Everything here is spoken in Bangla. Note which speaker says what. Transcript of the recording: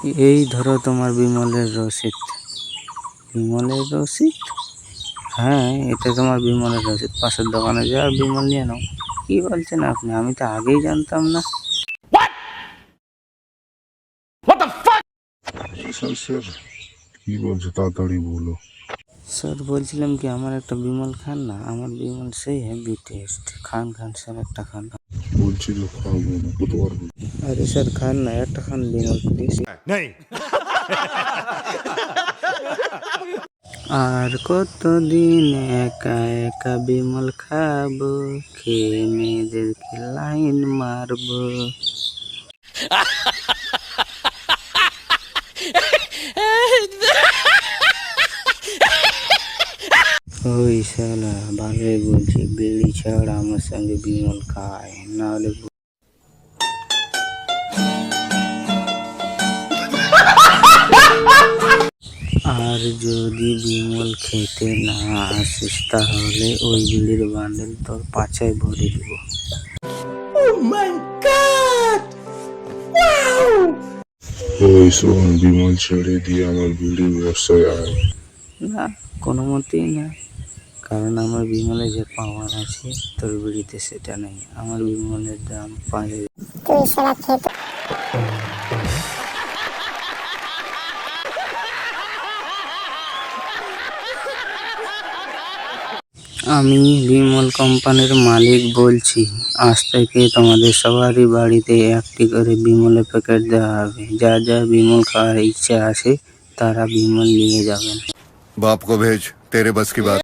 Speaker 1: এই ধরো তোমার বিমলের রসিদ। বিমলের রসিদ? হ্যাঁ, এটা তোমার বিমলের রসিদ। পাশের দোকানে যাও আর বিমল নিয়ে নাও। কি বলছেন আপনি? আমি তো আগেই জানতাম না।
Speaker 2: স্যার কি বলছো, তাড়াতাড়ি বলো।
Speaker 1: স্যার বলছিলাম কি, আমার একটা বিমল খান না। আমার বিমল সেই হেভি টেস্ট। খান খান স্যার, একটা খান।
Speaker 2: বলছি তো খাবো না, কতবার বলবো।
Speaker 1: আরে স্যার খান না, একটা খান বিমল প্লিজ। আর কতদিন একা একা বিমল খাবো, খেয়ে মেয়েদেরকে লাইন মারবো। ওই শালা ভালোই বলছি, বিড়ি ছাড় আমার সঙ্গে বিমল খায়, নাহলে আর যদি বিমল খেতে না আসিস তাহলে ওই বিড়ির বান্ডেল তোর পাছায় ভরে দিব।
Speaker 2: ওই শোন, বিমল ছেড়ে দিয়ে আমার বিড়ির ব্যবসায় আয়।
Speaker 1: না, কোনো মতেই না। কারণ আমার বিমলে যে পাওয়ার আছে তোর বিড়িতে সেটা নেই। আমার বিমলের দাম 5,000। আমি বিমল কোম্পানির মালিক বলছি। আজ থেকে তোমাদের সবারই বাড়িতে একটি করে বিমলের প্যাকেট দেওয়া হবে। যার যার বিমল খাওয়ার ইচ্ছা আছে তারা বিমল নিয়ে যাবেন।
Speaker 3: बाप को भेज, तेरे बस की बात।